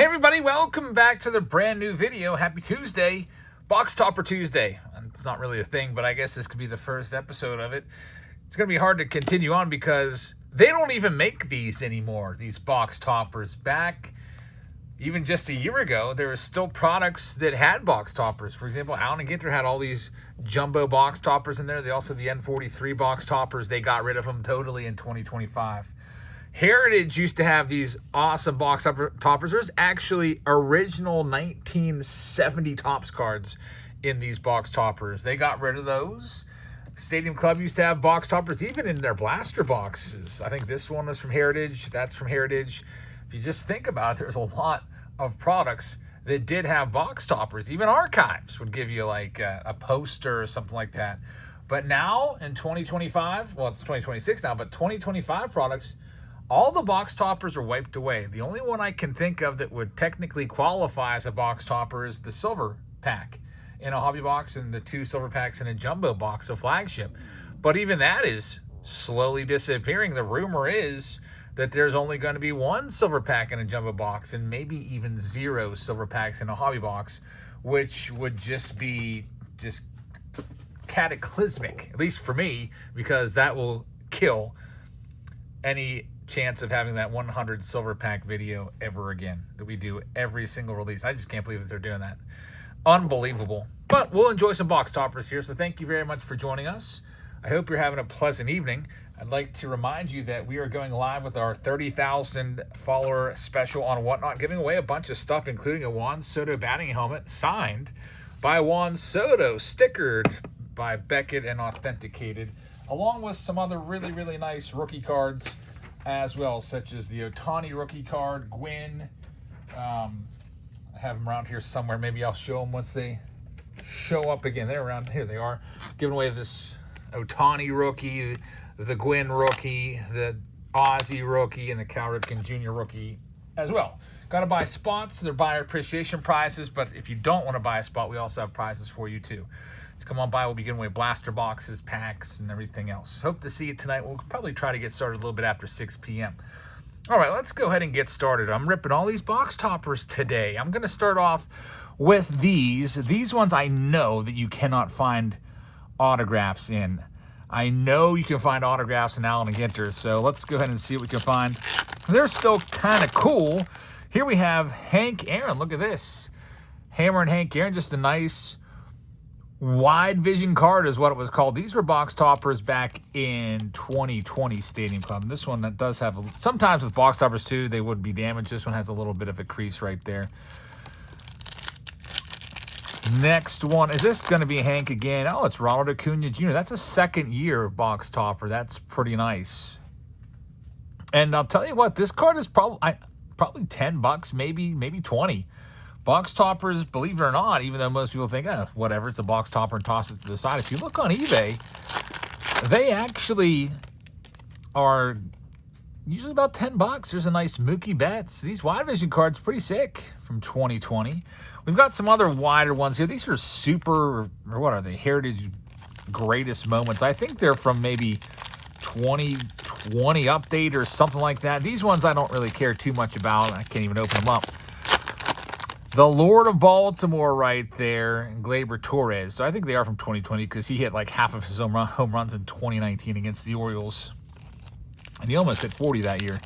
Hey everybody, welcome back to the brand new video. Happy Tuesday, Box Topper Tuesday. It's not really a thing, but I guess this could be the first episode of it. It's going to be hard to continue on because they don't even make these anymore, these box toppers. Back even just a year ago, there were still products that had box toppers. For example, Attn and Ginter had all these jumbo box toppers in there. They also had the N43 box toppers. They got rid of them totally in 2025. Heritage used to have these awesome box toppers. There's actually original 1970 Topps cards in these box toppers. They got rid of those. Stadium Club used to have box toppers even in their blaster boxes. I think this one was from Heritage. That's from Heritage. If you just think about it, there's a lot of products that did have box toppers. Even Archives would give you like a poster or something like that. But now in 2025, well, it's 2026 now, but 2025 products, all the box toppers are wiped away. The only one I can think of that would technically qualify as a box topper is the silver pack in a hobby box and the 2 silver packs in a jumbo box, a flagship. But even that is slowly disappearing. The rumor is that there's only going to be 1 silver pack in a jumbo box and maybe even 0 silver packs in a hobby box, which would just be cataclysmic, at least for me, because that will kill any chance of having that 100 silver pack video ever again that we do every single release. I just can't believe that they're doing that. Unbelievable. But we'll enjoy some box toppers here, so thank you very much for joining us. I hope you're having a pleasant evening. I'd like to remind you that we are going live with our 30,000 follower special on Whatnot, giving away a bunch of stuff, including a Juan Soto batting helmet signed by Juan Soto, stickered by Beckett and authenticated, along with some other really, really nice rookie cards as well, such as the Ohtani rookie card, Gwynn. I have them around here somewhere. Maybe I'll show them once they show up again. They're around here. They are giving away this Ohtani rookie, the Gwynn rookie, the Ozzie rookie, and the Cal Ripken Jr. rookie as well. Got to buy spots. They're buyer appreciation prizes, but if you don't want to buy a spot, we also have prizes for you too. Come on by. We'll be giving away blaster boxes, packs, and everything else. Hope to see you tonight. We'll probably try to get started a little bit after 6 p.m. All right, let's go ahead and get started. I'm ripping all these box toppers today. I'm going to start off with these. These ones I know that you cannot find autographs in. I know you can find autographs in Attn and Ginter, so let's go ahead and see what we can find. They're still kind of cool. Here we have Hank Aaron. Look at this. Hammer and Hank Aaron, just a nice wide vision card is what it was called. These were box toppers back in 2020 Stadium Club. This one that does have, sometimes with box toppers too, they would be damaged. This one has a little bit of a crease right there. Next one, is this going to be Hank again? Oh, it's Ronald Acuna Jr. That's a second year box topper. That's pretty nice. And I'll tell you what, this card is probably $10, maybe 20. Box toppers, believe it or not, even though most people think, whatever, it's a box topper and toss it to the side. If you look on eBay, they actually are usually about $10. There's a nice Mookie Betts. These wide vision cards, pretty sick from 2020. We've got some other wider ones here. These are super, or what are they, Heritage Greatest Moments. I think they're from maybe 2020 update or something like that. These ones I don't really care too much about. I can't even open them up. The Lord of Baltimore right there, Gleyber Torres. So I think they are from 2020 because he hit like half of his home runs in 2019 against the Orioles. And he almost hit 40 that year.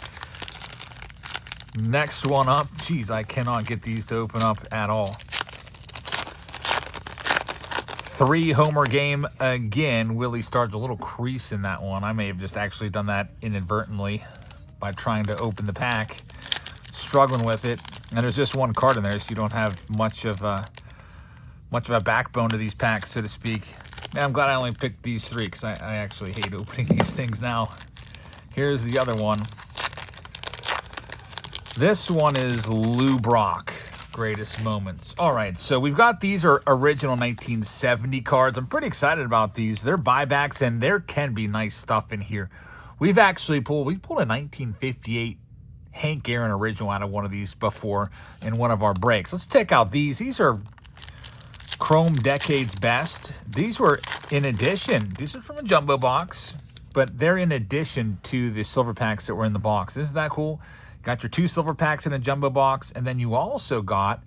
Next one up. Geez, I cannot get these to open up at all. 3-homer game again. Willie starts a little crease in that one. I may have just actually done that inadvertently by trying to open the pack. Struggling with it. And there's just one card in there, so you don't have much of a backbone to these packs, so to speak. Man, I'm glad I only picked these 3 because I actually hate opening these things now. Here's the other one. This one is Lou Brock, Greatest Moments. All right, so we've got these are original 1970 cards. I'm pretty excited about these. They're buybacks, and there can be nice stuff in here. We've actually pulled a 1958 Hank Aaron original out of one of these before in one of our breaks. Let's check out these. These are Chrome Decades Best. These were in addition. These are from a jumbo box, but they're in addition to the silver packs that were in the box. Isn't that cool? Got your 2 silver packs in a jumbo box, and then you also got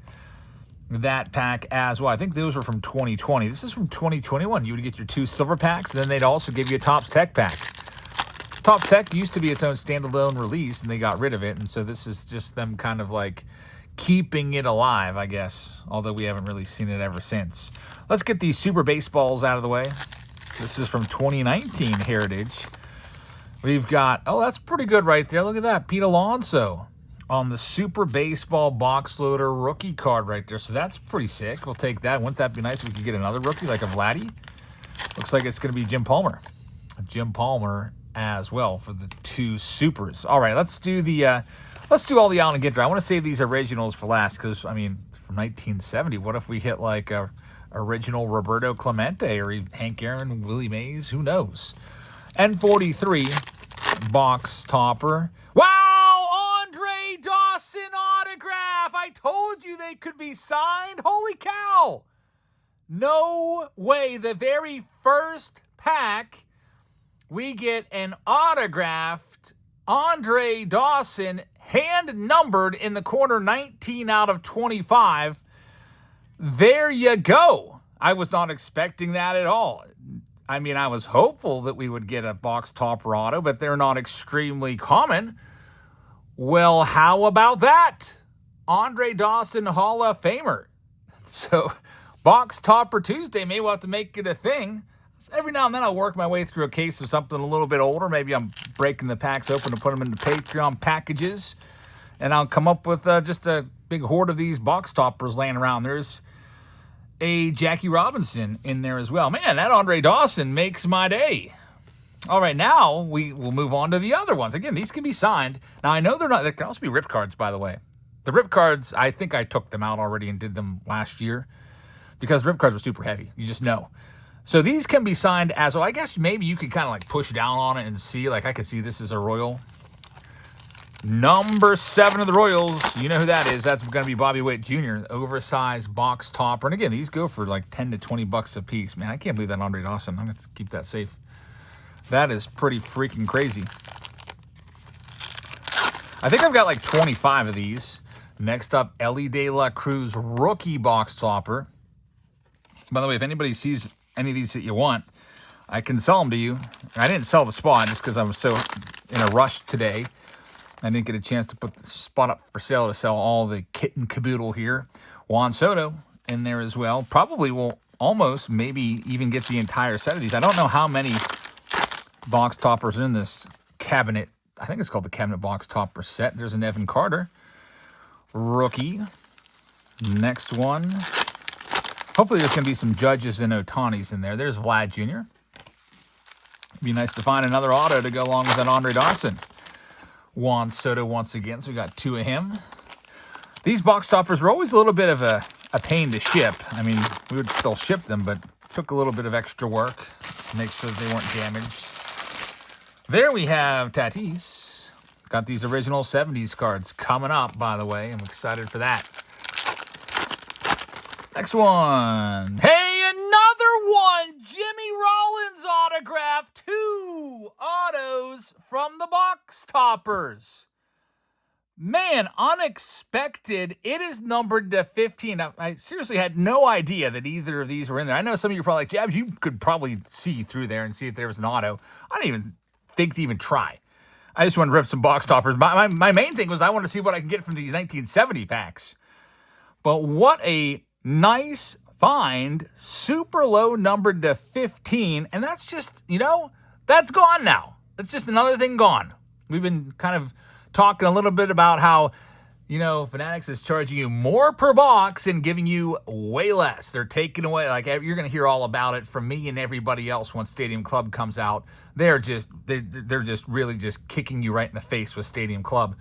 that pack as well. I think those were from 2020. This is from 2021. You would get your 2 silver packs, and then they'd also give you a Topps Tech pack. Topps Tech used to be its own standalone release, and they got rid of it, and so this is just them kind of like keeping it alive, I guess, although we haven't really seen it ever since. Let's get these Super Baseballs out of the way. This is from 2019 Heritage. We've got, oh, that's pretty good right there. Look at that, Pete Alonso on the Super Baseball box loader rookie card right there. So that's pretty sick. We'll take that. Wouldn't that be nice if we could get another rookie like a Vladdy? Looks like it's going to be Jim Palmer. Jim Palmer as well for the 2 supers. All right, let's do all the Allen Ginter. I want to save these originals for last because, I mean, from 1970, what if we hit like a original Roberto Clemente or Hank Aaron, Willie Mays? Who knows? N43 box topper. Wow, Andre Dawson autograph. I told you they could be signed. Holy cow. No way. The very first pack, we get an autographed Andre Dawson, hand numbered in the corner, 19 out of 25. There you go. I was not expecting that at all. I mean, I was hopeful that we would get a box topper auto, but they're not extremely common. Well, how about that? Andre Dawson Hall of Famer. So, box topper Tuesday, maybe we'll have to make it a thing. Every now and then I'll work my way through a case of something a little bit older. Maybe I'm breaking the packs open to put them into Patreon packages. And I'll come up with just a big horde of these box toppers laying around. There's a Jackie Robinson in there as well. Man, that Andre Dawson makes my day. All right, now we will move on to the other ones. Again, these can be signed. Now, I know there can also be rip cards, by the way. The rip cards, I think I took them out already and did them last year because rip cards were super heavy. You just know. So these can be signed as well. I guess maybe you could kind of like push down on it and see. Like I could see this is a Royal. Number 7 of the Royals, you know who that is. That's going to be Bobby Witt Jr., oversized box topper. And again, these go for like 10 to 20 bucks a piece. Man, I can't believe that Andre Dawson. I'm going to keep that safe. That is pretty freaking crazy. I think I've got like 25 of these. Next up, Ellie De La Cruz rookie box topper. By the way, if anybody sees any of these that you want, I can sell them to you. I didn't sell the spot just because I was so in a rush today. I didn't get a chance to put the spot up for sale to sell all the kit and caboodle here. Juan Soto in there as well. Probably will almost maybe even get the entire set of these. I don't know how many box toppers are in this cabinet. I think it's called the cabinet box topper set. There's an Evan Carter rookie. Next one. Hopefully there's going to be some Judges and Otanis in there. There's Vlad Jr. Be nice to find another auto to go along with that Andre Dawson. Juan Soto once again, so we got 2 of him. These box toppers were always a little bit of a pain to ship. I mean, we would still ship them, but took a little bit of extra work to make sure they weren't damaged. There we have Tatis. Got these original 70s cards coming up, by the way. I'm excited for that. Next one. Hey, another one! Jimmy Rollins autograph. 2 autos from the box toppers. Man, unexpected. It is numbered to 15. I seriously had no idea that either of these were in there. I know some of you are probably like, Jabs, you could probably see through there and see if there was an auto. I didn't even think to even try. I just wanted to rip some box toppers. My main thing was I want to see what I can get from these 1970 packs. But what a nice find. Super low, numbered to 15. And that's just, that's gone now. That's just another thing gone. We've been kind of talking a little bit about how, Fanatics is charging you more per box and giving you way less. They're taking away, like, you're going to hear all about it from me and everybody else when Stadium Club comes out. They're just really just kicking you right in the face with Stadium Club.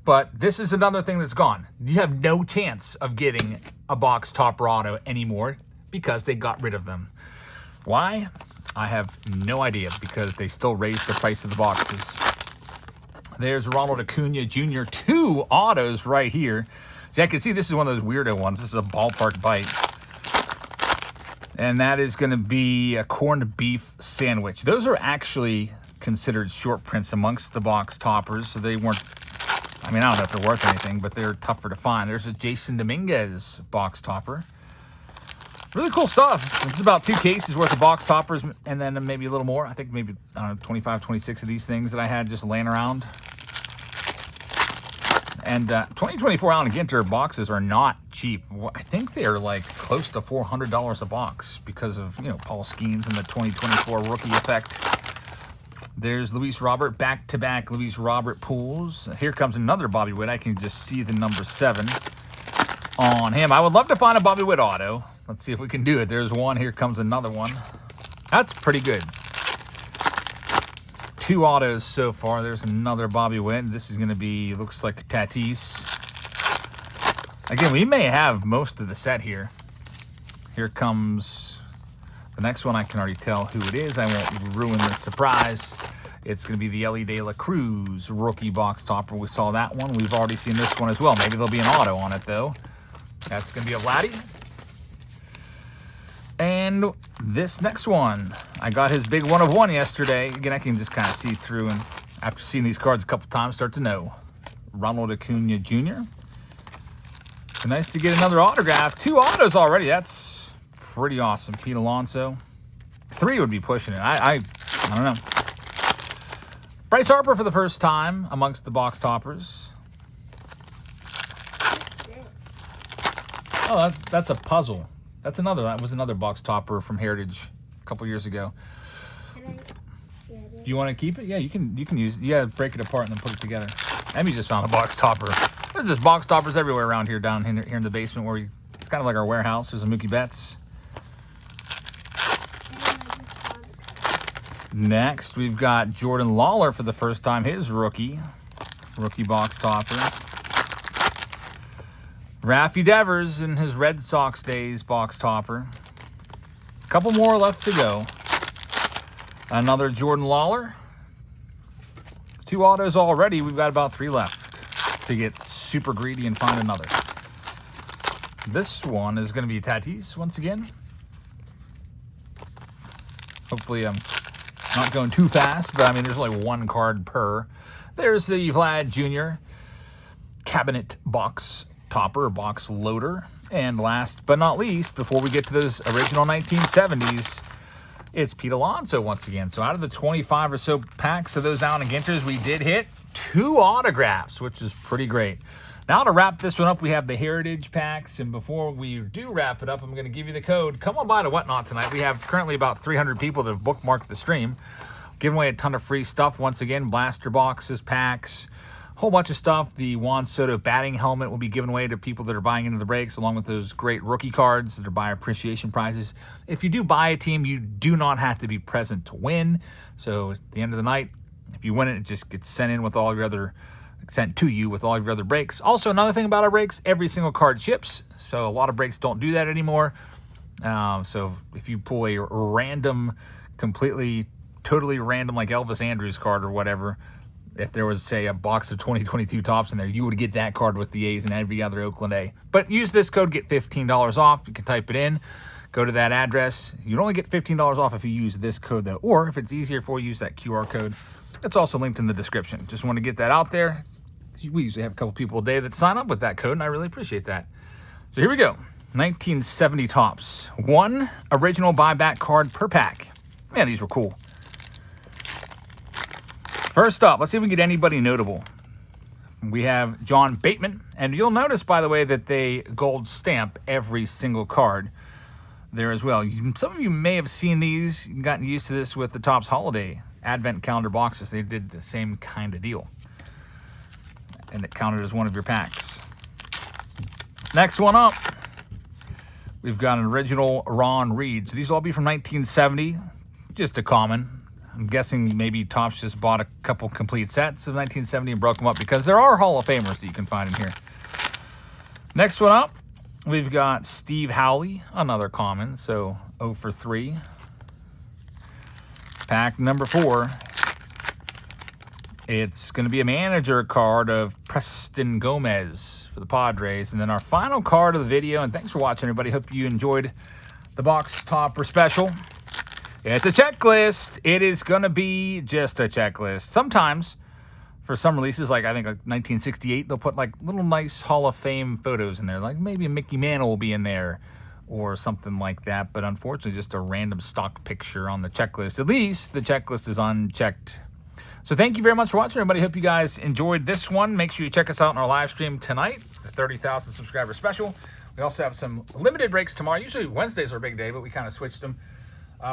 But this is another thing that's gone. You have no chance of getting a box topper auto anymore because they got rid of them. Why? I have no idea, because they still raised the price of the boxes. There's Ronald Acuna Jr. 2 autos right here. See, I can see this is one of those weirdo ones. This is a ballpark bite. And that is going to be a corned beef sandwich. Those are actually considered short prints amongst the box toppers, so they weren't... I mean, I don't know if they're worth anything, but they're tougher to find. There's a Jason Dominguez box topper. Really cool stuff. It's about 2 cases worth of box toppers and then maybe a little more. I think maybe, I don't know, 25, 26 of these things that I had just laying around. And 2024 Allen Ginter boxes are not cheap. I think they're like close to $400 a box because of, you know, Paul Skeens and the 2024 rookie effect. There's Luis Robert, back-to-back Luis Robert pools. Here comes another Bobby Witt. I can just see the number 7 on him. I would love to find a Bobby Witt auto. Let's see if we can do it. There's one. Here comes another one. That's pretty good. 2 autos so far. There's another Bobby Witt. This is going to be, looks like a Tatis. Again, we may have most of the set here. Here comes the next one. I can already tell who it is. I won't ruin the surprise. It's going to be the Ellie De La Cruz rookie box topper. We saw that one. We've already seen this one as well. Maybe there'll be an auto on it, though. That's going to be a Vladdy. And this next one, I got his big 1 of 1 yesterday. Again, I can just kind of see through, and after seeing these cards a couple times, start to know. Ronald Acuna Jr. It's nice to get another autograph. 2 autos already. That's pretty awesome. Pete Alonso. 3 would be pushing it. I don't know. Bryce Harper for the first time amongst the box toppers. Oh, that's a puzzle. That was another box topper from Heritage a couple years ago. Do you want to keep it? Yeah, you can use it. Yeah, break it apart and then put it together. Emmy just found a box topper. There's just box toppers everywhere around here, down here in the basement where it's kind of like our warehouse. There's a Mookie Betts. Next, we've got Jordan Lawler for the first time, his rookie box topper. Raffy Devers in his Red Sox days box topper. A couple more left to go. Another Jordan Lawler. 2 autos already. We've got about 3 left to get super greedy and find another. This one is going to be Tatis once again. Hopefully I'm not going too fast, but I mean, there's only 1 card per. There's the Vlad Jr. cabinet box topper, box loader. And last but not least, before we get to those original 1970s, it's Pete Alonso once again. So out of the 25 or so packs of those Allen Ginters, we did hit 2 autographs, which is pretty great. Now to wrap this one up, we have the Heritage packs. And before we do wrap it up, I'm going to give you the code. Come on by to Whatnot tonight. We have currently about 300 people that have bookmarked the stream. Giving away a ton of free stuff. Once again, blaster boxes, packs, whole bunch of stuff. The Juan Soto batting helmet will be given away to people that are buying into the breaks, along with those great rookie cards that are buyer appreciation prizes. If you do buy a team, you do not have to be present to win. So at the end of the night, if you win it, it just gets sent in with all your other, sent to you with all of your other breaks. Also, another thing about our breaks, every single card ships. So a lot of breaks don't do that anymore. So if you pull a random, totally random, like Elvis Andrews card or whatever, if there was, say, a box of 2022 tops in there, you would get that card with the A's and every other Oakland A. But use this code, get $15 off. You can type it in, go to that address. You'd only get $15 off if you use this code, though. Or if it's easier for you, use that QR code. It's also linked in the description. Just want to get that out there. We usually have a couple people a day that sign up with that code, and I really appreciate that. So here we go. 1970 tops. 1 original buyback card per pack. Man, these were cool. First up, let's see if we can get anybody notable. We have John Bateman, and you'll notice, by the way, that they gold stamp every single card there as well. Some of you may have seen these, gotten used to this with the Topps Holiday Advent Calendar boxes. They did the same kind of deal, and it counted as one of your packs. Next one up, we've got an original Ron Reed. So these will all be from 1970, just a common. I'm guessing maybe Topps just bought a couple complete sets of 1970 and broke them up, because there are Hall of Famers that you can find in here. Next one up, we've got Steve Howley, another common, so 0 for 3. Pack number 4. It's going to be a manager card of Preston Gomez for the Padres. And then our final card of the video, and thanks for watching, everybody. Hope you enjoyed the box topper special. It's a checklist. It is going to be just a checklist. Sometimes for some releases, like I think like 1968, they'll put like little nice Hall of Fame photos in there. Like maybe a Mickey Mantle will be in there or something like that. But unfortunately, just a random stock picture on the checklist. At least the checklist is unchecked. So thank you very much for watching, everybody. Hope you guys enjoyed this one. Make sure you check us out on our live stream tonight, the 30,000 subscriber special. We also have some limited breaks tomorrow. Usually Wednesdays are a big day, but we kind of switched them.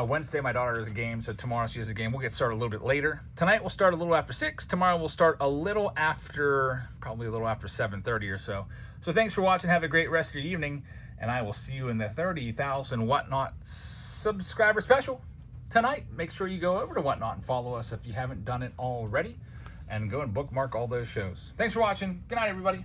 Wednesday, my daughter has a game, so tomorrow she has a game. We'll get started a little bit later. Tonight, we'll start a little after 6. Tomorrow, we'll start a little after, probably a little after 7:30 or so. So thanks for watching. Have a great rest of your evening, and I will see you in the 30,000 Whatnot subscriber special tonight. Make sure you go over to Whatnot and follow us if you haven't done it already, and go and bookmark all those shows. Thanks for watching. Good night, everybody.